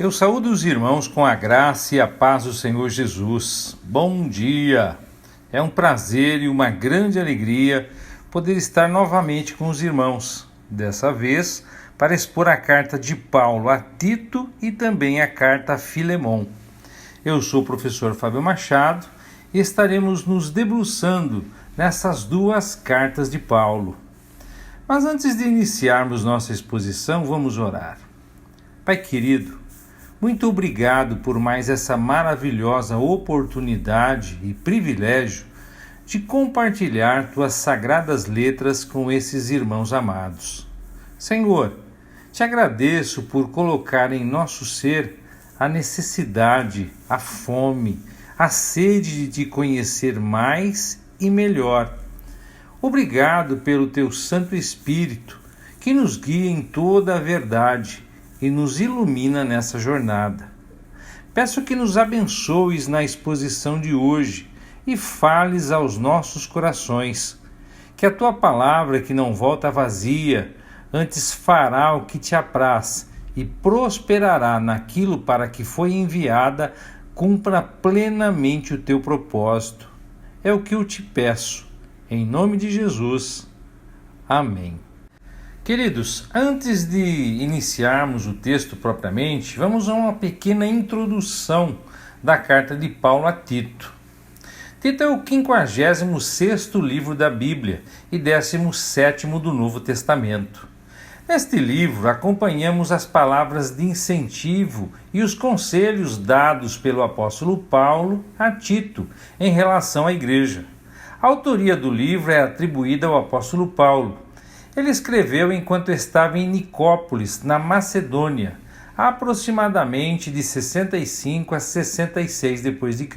Eu saúdo os irmãos com a graça e a paz do Senhor Jesus. Bom dia! É um prazer e uma grande alegria poder estar novamente com os irmãos, dessa vez para expor a carta de Paulo a Tito e também a carta a Filemon. Eu sou o professor Fábio Machado e estaremos nos debruçando nessas duas cartas de Paulo. Mas antes de iniciarmos nossa exposição, vamos orar. Pai querido, muito obrigado por mais essa maravilhosa oportunidade e privilégio de compartilhar tuas sagradas letras com esses irmãos amados. Senhor, te agradeço por colocar em nosso ser a necessidade, a fome, a sede de te conhecer mais e melhor. Obrigado pelo teu Santo Espírito, que nos guia em toda a verdade e nos ilumina nessa jornada. Peço que nos abençoes na exposição de hoje e fales aos nossos corações, que a tua palavra, que não volta vazia, antes fará o que te apraz e prosperará naquilo para que foi enviada, cumpra plenamente o teu propósito. É o que eu te peço, em nome de Jesus. Amém. Queridos, antes de iniciarmos o texto propriamente, vamos a uma pequena introdução da carta de Paulo a Tito. Tito é o 56º livro da Bíblia e 17º do Novo Testamento. Neste livro, acompanhamos as palavras de incentivo e os conselhos dados pelo apóstolo Paulo a Tito em relação à igreja. A autoria do livro é atribuída ao apóstolo Paulo. Ele escreveu enquanto estava em Nicópolis, na Macedônia, aproximadamente de 65 a 66 d.C.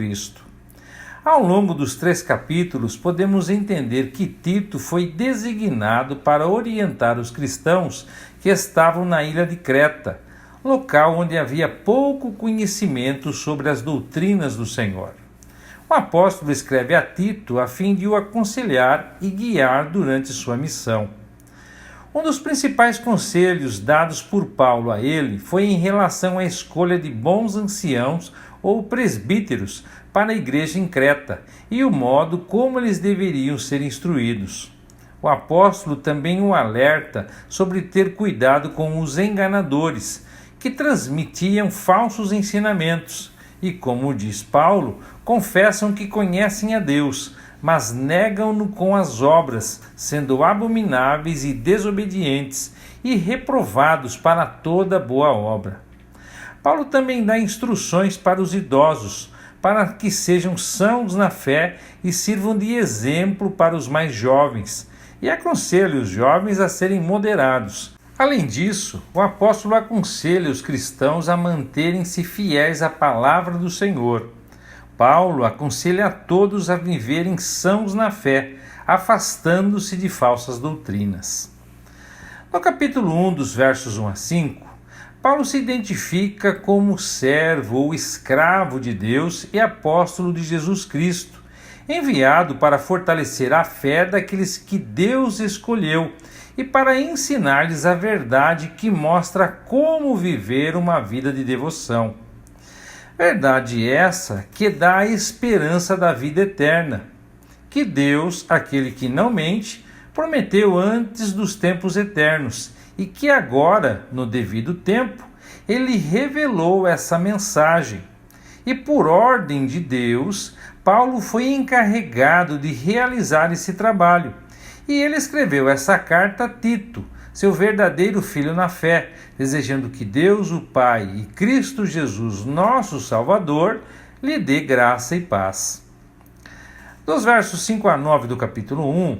Ao longo dos 3 capítulos, podemos entender que Tito foi designado para orientar os cristãos que estavam na ilha de Creta, local onde havia pouco conhecimento sobre as doutrinas do Senhor. O apóstolo escreve a Tito a fim de o aconselhar e guiar durante sua missão. Um dos principais conselhos dados por Paulo a ele foi em relação à escolha de bons anciãos ou presbíteros para a igreja em Creta e o modo como eles deveriam ser instruídos. O apóstolo também o alerta sobre ter cuidado com os enganadores, que transmitiam falsos ensinamentos e, como diz Paulo, confessam que conhecem a Deus, mas negam-no com as obras, sendo abomináveis e desobedientes e reprovados para toda boa obra. Paulo também dá instruções para os idosos, para que sejam sãos na fé e sirvam de exemplo para os mais jovens, e aconselha os jovens a serem moderados. Além disso, o apóstolo aconselha os cristãos a manterem-se fiéis à palavra do Senhor. Paulo aconselha a todos a viverem sãos na fé, afastando-se de falsas doutrinas. No capítulo 1, dos versos 1 a 5, Paulo se identifica como servo ou escravo de Deus e apóstolo de Jesus Cristo, enviado para fortalecer a fé daqueles que Deus escolheu e para ensinar-lhes a verdade que mostra como viver uma vida de devoção. Verdade essa que dá a esperança da vida eterna, que Deus, aquele que não mente, prometeu antes dos tempos eternos e que agora, no devido tempo, ele revelou essa mensagem. E por ordem de Deus, Paulo foi encarregado de realizar esse trabalho. E ele escreveu essa carta a Tito, seu verdadeiro filho na fé, desejando que Deus, o Pai, e Cristo Jesus, nosso Salvador, lhe dê graça e paz. Dos versos 5 a 9 do capítulo 1,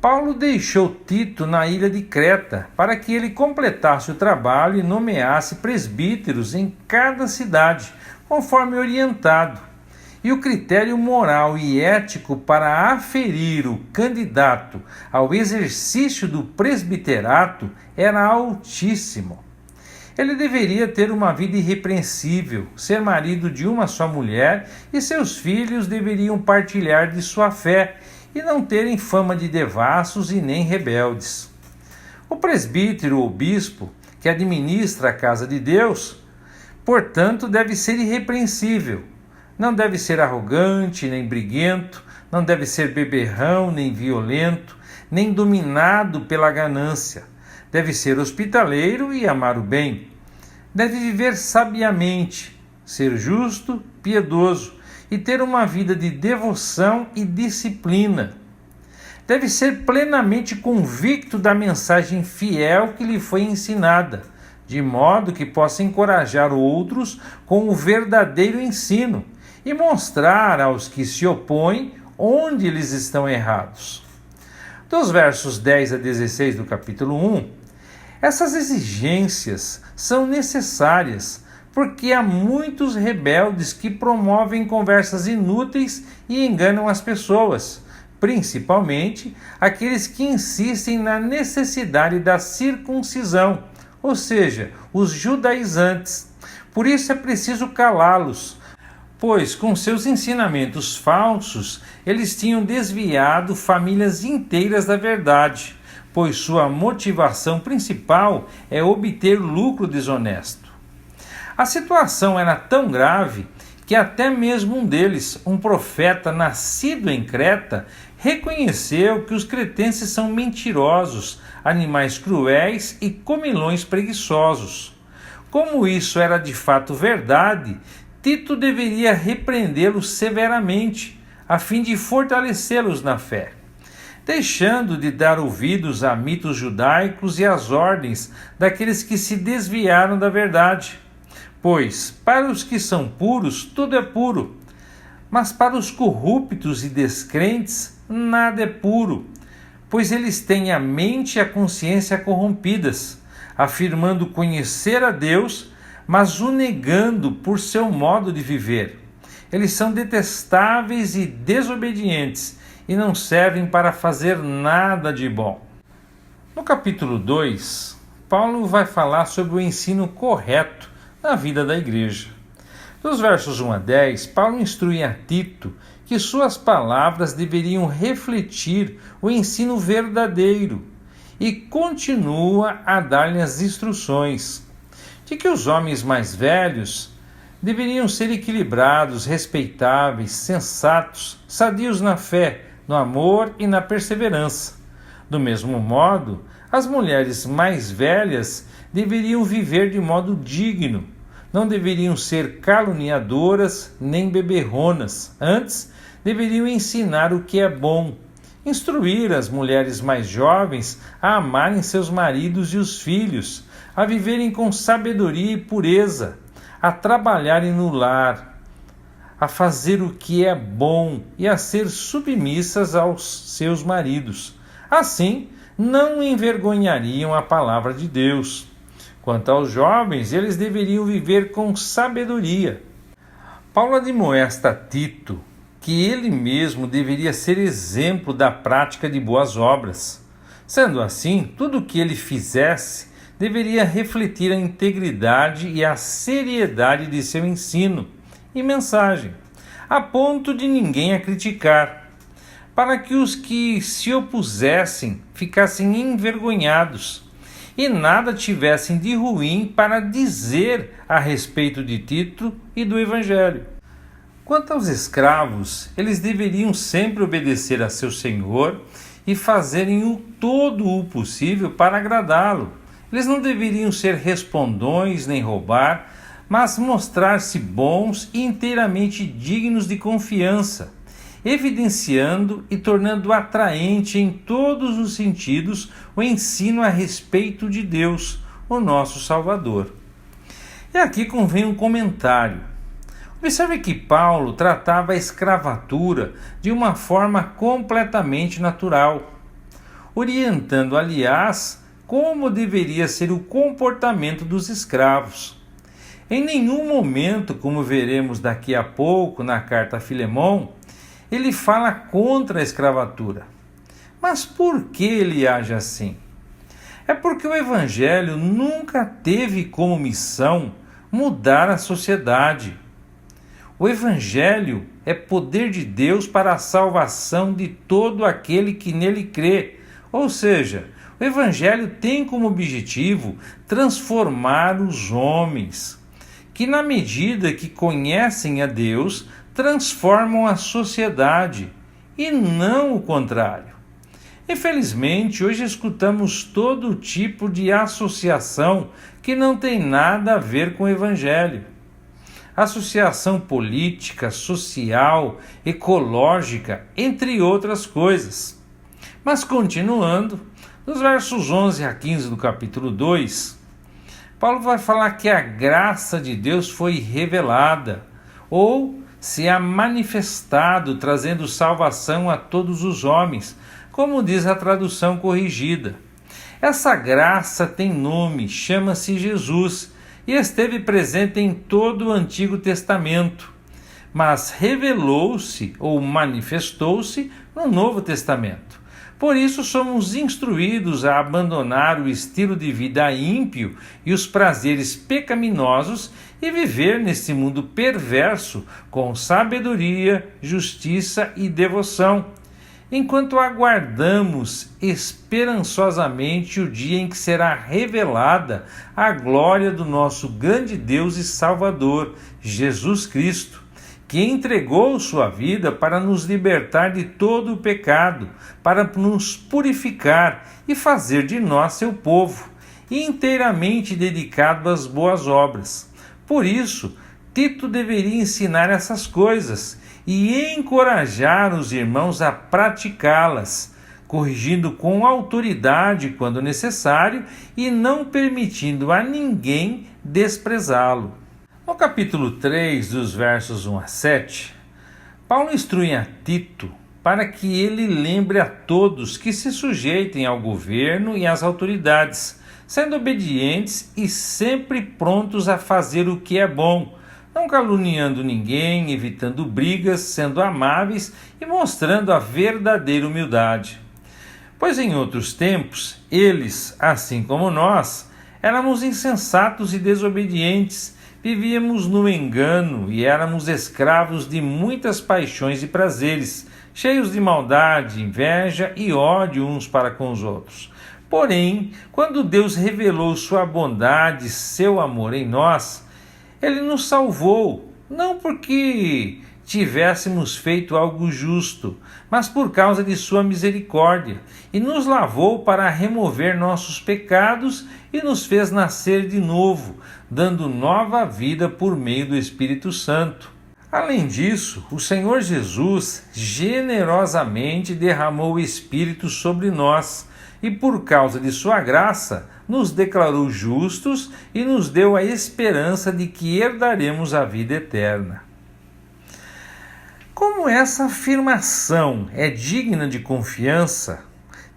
Paulo deixou Tito na ilha de Creta para que ele completasse o trabalho e nomeasse presbíteros em cada cidade, conforme orientado. E o critério moral e ético para aferir o candidato ao exercício do presbiterato era altíssimo. Ele deveria ter uma vida irrepreensível, ser marido de uma só mulher e seus filhos deveriam partilhar de sua fé e não terem fama de devassos e nem rebeldes. O presbítero ou bispo, que administra a casa de Deus, Portanto, deve ser irrepreensível. Não deve ser arrogante, nem briguento, não deve ser beberrão, nem violento, nem dominado pela ganância. Deve ser hospitaleiro e amar o bem. Deve viver sabiamente, ser justo, piedoso e ter uma vida de devoção e disciplina. Deve ser plenamente convicto da mensagem fiel que lhe foi ensinada, de modo que possa encorajar outros com o verdadeiro ensino e mostrar aos que se opõem onde eles estão errados. Dos versos 10 a 16 do capítulo 1, essas exigências são necessárias porque há muitos rebeldes que promovem conversas inúteis e enganam as pessoas, principalmente aqueles que insistem na necessidade da circuncisão, ou seja, os judaizantes. Por isso é preciso calá-los, pois com seus ensinamentos falsos eles tinham desviado famílias inteiras da verdade, pois sua motivação principal é obter lucro desonesto. A situação era tão grave que até mesmo um deles, um profeta nascido em Creta, reconheceu que os cretenses são mentirosos, animais cruéis e comilões preguiçosos. Como isso era de fato verdade, Tito deveria repreendê-los severamente, a fim de fortalecê-los na fé, deixando de dar ouvidos a mitos judaicos e às ordens daqueles que se desviaram da verdade. Pois, para os que são puros, tudo é puro, mas para os corruptos e descrentes, nada é puro, pois eles têm a mente e a consciência corrompidas, afirmando conhecer a Deus, mas o negando por seu modo de viver. Eles são detestáveis e desobedientes e não servem para fazer nada de bom. No capítulo 2, Paulo vai falar sobre o ensino correto na vida da igreja. Dos versos 1 a 10, Paulo instrui a Tito que suas palavras deveriam refletir o ensino verdadeiro e continua a dar-lhe as instruções de que os homens mais velhos deveriam ser equilibrados, respeitáveis, sensatos, sadios na fé, no amor e na perseverança. Do mesmo modo, as mulheres mais velhas deveriam viver de modo digno, não deveriam ser caluniadoras nem beberronas, antes deveriam ensinar o que é bom, instruir as mulheres mais jovens a amarem seus maridos e os filhos, a viverem com sabedoria e pureza, a trabalharem no lar, a fazer o que é bom e a ser submissas aos seus maridos. Assim, não envergonhariam a palavra de Deus. Quanto aos jovens, eles deveriam viver com sabedoria. Paulo admoesta a Tito que ele mesmo deveria ser exemplo da prática de boas obras. Sendo assim, tudo o que ele fizesse deveria refletir a integridade e a seriedade de seu ensino e mensagem, a ponto de ninguém a criticar, para que os que se opusessem ficassem envergonhados e nada tivessem de ruim para dizer a respeito de Tito e do Evangelho. Quanto aos escravos, eles deveriam sempre obedecer a seu senhor e fazerem todo o possível para agradá-lo. Eles não deveriam ser respondões nem roubar, mas mostrar-se bons e inteiramente dignos de confiança, evidenciando e tornando atraente em todos os sentidos o ensino a respeito de Deus, o nosso Salvador. E aqui convém um comentário. Observe que Paulo tratava a escravatura de uma forma completamente natural, orientando, aliás, como deveria ser o comportamento dos escravos. Em nenhum momento, como veremos daqui a pouco na carta a Filemão, ele fala contra a escravatura. Mas por que ele age assim? É porque o Evangelho nunca teve como missão mudar a sociedade. O Evangelho é poder de Deus para a salvação de todo aquele que nele crê. Ou seja, o Evangelho tem como objetivo transformar os homens que, na medida que conhecem a Deus, transformam a sociedade, e não o contrário. Infelizmente, hoje escutamos todo tipo de associação que não tem nada a ver com o Evangelho. Associação política, social, ecológica, entre outras coisas. Mas continuando, nos versos 11 a 15 do capítulo 2, Paulo vai falar que a graça de Deus foi revelada, ou se há manifestado, trazendo salvação a todos os homens, como diz a tradução corrigida. Essa graça tem nome, chama-se Jesus, e esteve presente em todo o Antigo Testamento, mas revelou-se ou manifestou-se no Novo Testamento. Por isso somos instruídos a abandonar o estilo de vida ímpio e os prazeres pecaminosos e viver nesse mundo perverso com sabedoria, justiça e devoção, enquanto aguardamos esperançosamente o dia em que será revelada a glória do nosso grande Deus e Salvador, Jesus Cristo, que entregou sua vida para nos libertar de todo o pecado, para nos purificar e fazer de nós seu povo, inteiramente dedicado às boas obras. Por isso, Tito deveria ensinar essas coisas e encorajar os irmãos a praticá-las, corrigindo com autoridade quando necessário e não permitindo a ninguém desprezá-lo. No capítulo 3, dos versos 1 a 7, Paulo instrui a Tito para que ele lembre a todos que se sujeitem ao governo e às autoridades, sendo obedientes e sempre prontos a fazer o que é bom, não caluniando ninguém, evitando brigas, sendo amáveis e mostrando a verdadeira humildade. Pois em outros tempos, eles, assim como nós, éramos insensatos e desobedientes, vivíamos no engano e éramos escravos de muitas paixões e prazeres, cheios de maldade, inveja e ódio uns para com os outros. Porém, quando Deus revelou sua bondade e seu amor em nós, Ele nos salvou, não porque tivéssemos feito algo justo, mas por causa de sua misericórdia, e nos lavou para remover nossos pecados e nos fez nascer de novo, dando nova vida por meio do Espírito Santo. Além disso, o Senhor Jesus generosamente derramou o Espírito sobre nós, e por causa de sua graça, nos declarou justos e nos deu a esperança de que herdaremos a vida eterna. Como essa afirmação é digna de confiança,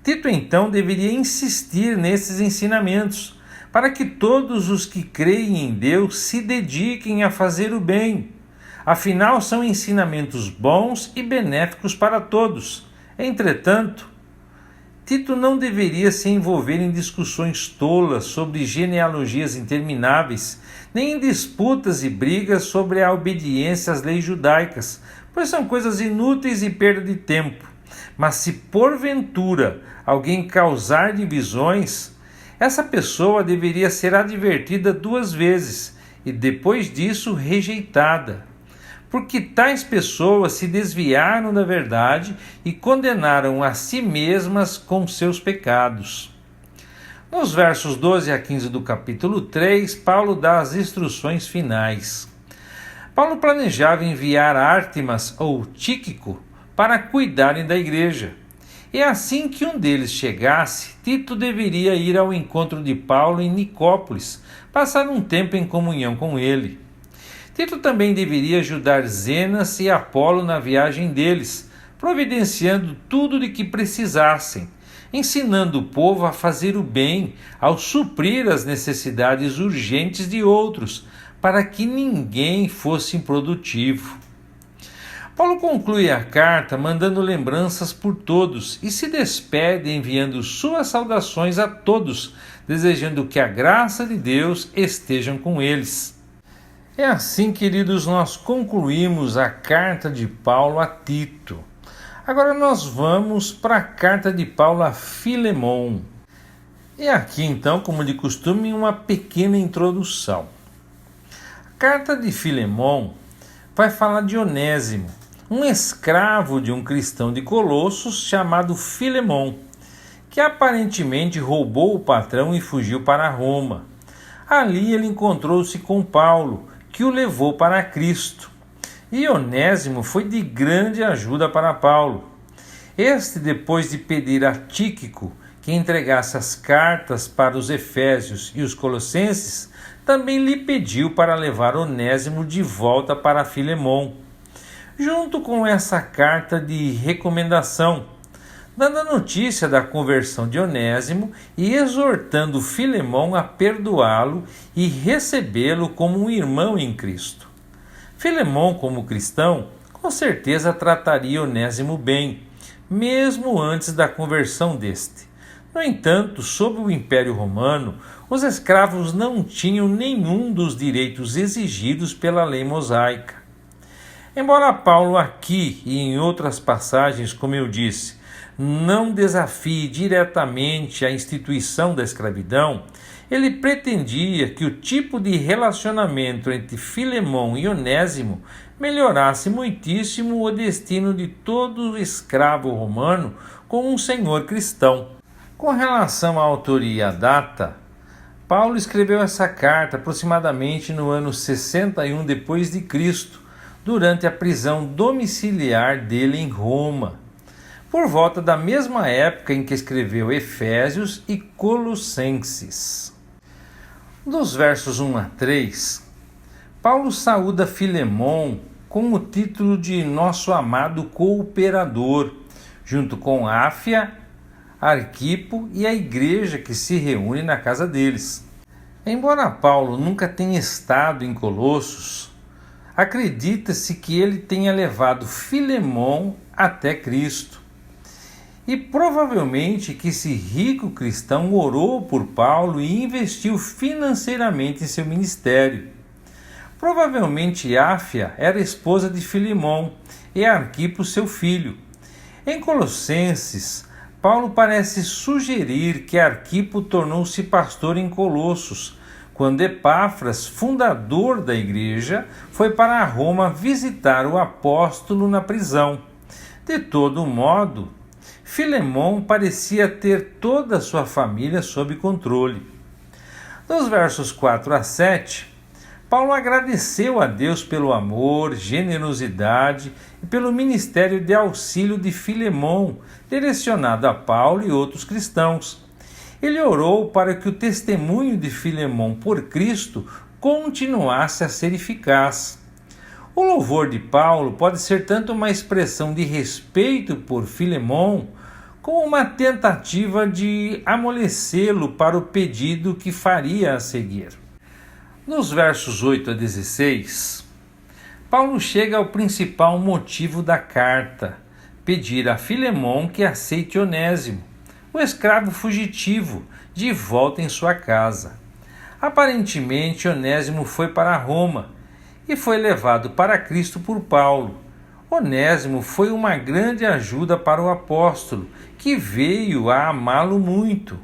Tito então deveria insistir nesses ensinamentos, para que todos os que creem em Deus se dediquem a fazer o bem. Afinal, são ensinamentos bons e benéficos para todos. Entretanto, Tito não deveria se envolver em discussões tolas sobre genealogias intermináveis, nem em disputas e brigas sobre a obediência às leis judaicas, pois são coisas inúteis e perda de tempo. Mas se porventura alguém causar divisões, essa pessoa deveria ser advertida 2 vezes e depois disso rejeitada, porque tais pessoas se desviaram da verdade e condenaram a si mesmas com seus pecados. Nos versos 12 a 15 do capítulo 3, Paulo dá as instruções finais. Paulo planejava enviar Ártemas ou Tíquico para cuidarem da igreja. E assim que um deles chegasse, Tito deveria ir ao encontro de Paulo em Nicópolis, passar um tempo em comunhão com ele. Tito também deveria ajudar Zenas e Apolo na viagem deles, providenciando tudo de que precisassem, ensinando o povo a fazer o bem, ao suprir as necessidades urgentes de outros, para que ninguém fosse improdutivo. Paulo conclui a carta mandando lembranças por todos e se despede enviando suas saudações a todos, desejando que a graça de Deus esteja com eles. É assim, queridos, nós concluímos a carta de Paulo a Tito. Agora nós vamos para a carta de Paulo a Filemon. E aqui então, como de costume, uma pequena introdução. A carta de Filemão vai falar de Onésimo, um escravo de um cristão de Colossos chamado Filemão, que aparentemente roubou o patrão e fugiu para Roma. Ali ele encontrou-se com Paulo, que o levou para Cristo. E Onésimo foi de grande ajuda para Paulo. Este, depois de pedir a Tíquico que entregasse as cartas para os Efésios e os Colossenses, também lhe pediu para levar Onésimo de volta para Filemão, junto com essa carta de recomendação, dando a notícia da conversão de Onésimo e exortando Filemão a perdoá-lo e recebê-lo como um irmão em Cristo. Filemão, como cristão, com certeza trataria Onésimo bem, mesmo antes da conversão deste. No entanto, sob o Império Romano, os escravos não tinham nenhum dos direitos exigidos pela lei mosaica. Embora Paulo aqui e em outras passagens, como eu disse, não desafie diretamente a instituição da escravidão, ele pretendia que o tipo de relacionamento entre Filemão e Onésimo melhorasse muitíssimo o destino de todo escravo romano com um senhor cristão. Com relação à autoria e à data, Paulo escreveu essa carta aproximadamente no ano 61 depois de Cristo, durante a prisão domiciliar dele em Roma, por volta da mesma época em que escreveu Efésios e Colossenses. Dos versos 1 a 3, Paulo saúda Filemão com o título de nosso amado cooperador, junto com Áfia, Arquipo e a igreja que se reúne na casa deles. Embora Paulo nunca tenha estado em Colossos, acredita-se que ele tenha levado Filemão até Cristo. E provavelmente que esse rico cristão orou por Paulo e investiu financeiramente em seu ministério. Provavelmente Áfia era esposa de Filemão e Arquipo seu filho. Em Colossenses, Paulo parece sugerir que Arquipo tornou-se pastor em Colossos, quando Epáfras, fundador da igreja, foi para Roma visitar o apóstolo na prisão. De todo modo, Filemão parecia ter toda a sua família sob controle. Dos versos 4 a 7, Paulo agradeceu a Deus pelo amor, generosidade e pelo ministério de auxílio de Filemão, direcionado a Paulo e outros cristãos. Ele orou para que o testemunho de Filemão por Cristo continuasse a ser eficaz. O louvor de Paulo pode ser tanto uma expressão de respeito por Filemão, como uma tentativa de amolecê-lo para o pedido que faria a seguir. Nos versos 8 a 16, Paulo chega ao principal motivo da carta: pedir a Filemão que aceite Onésimo, o escravo fugitivo, de volta em sua casa. Aparentemente, Onésimo foi para Roma e foi levado para Cristo por Paulo. Onésimo foi uma grande ajuda para o apóstolo, que veio a amá-lo muito.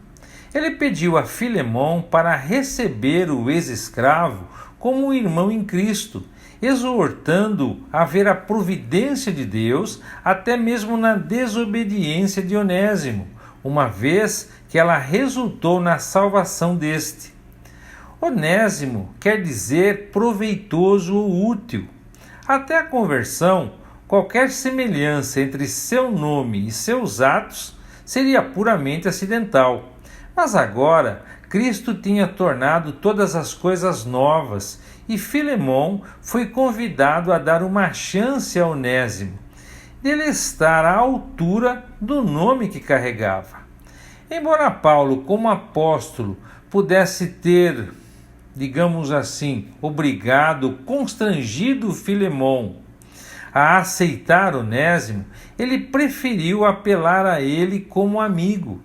Ele pediu a Filemão para receber o ex-escravo como um irmão em Cristo, exortando a ver a providência de Deus até mesmo na desobediência de Onésimo, uma vez que ela resultou na salvação deste. Onésimo quer dizer proveitoso ou útil. Até a conversão, qualquer semelhança entre seu nome e seus atos seria puramente acidental. Mas agora, Cristo tinha tornado todas as coisas novas e Filemão foi convidado a dar uma chance a Onésimo, dele estar à altura do nome que carregava. Embora Paulo, como apóstolo, pudesse ter, digamos assim, constrangido Filemão a aceitar Onésimo, ele preferiu apelar a ele como amigo.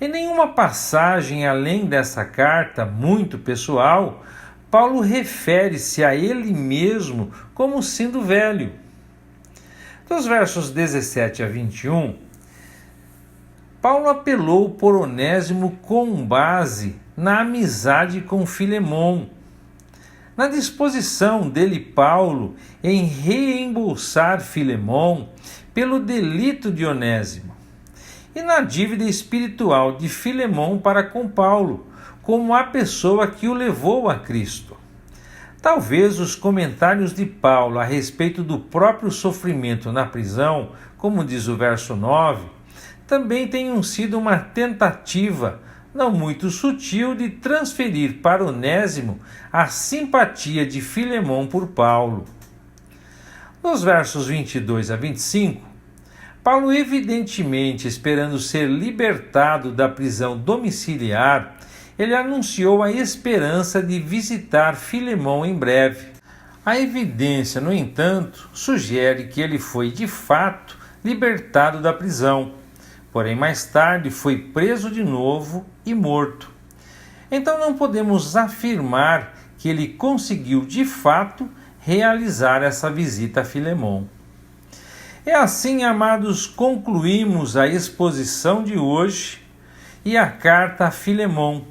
Em nenhuma passagem além dessa carta muito pessoal, Paulo refere-se a ele mesmo como sendo velho. Dos versos 17 a 21, Paulo apelou por Onésimo com base na amizade com Filemão. na disposição dele, Paulo, em reembolsar Filemão pelo delito de Onésimo, e na dívida espiritual de Filemão para com Paulo, como a pessoa que o levou a Cristo. Talvez os comentários de Paulo a respeito do próprio sofrimento na prisão, como diz o verso 9, também tenham sido uma tentativa, não muito sutil, de transferir para Onésimo a simpatia de Filemão por Paulo. Nos versos 22 a 25, Paulo, evidentemente esperando ser libertado da prisão domiciliar, ele anunciou a esperança de visitar Filemão em breve. A evidência, no entanto, sugere que ele foi de fato libertado da prisão, porém mais tarde foi preso de novo e morto. Então não podemos afirmar que ele conseguiu de fato realizar essa visita a Filemão. É assim, amados, concluímos a exposição de hoje e a carta a Filemão.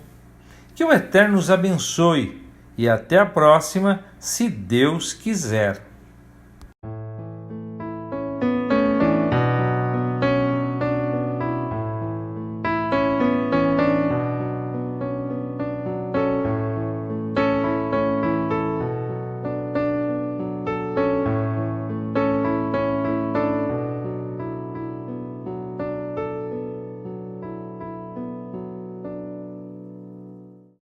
Que o Eterno os abençoe e até a próxima, se Deus quiser.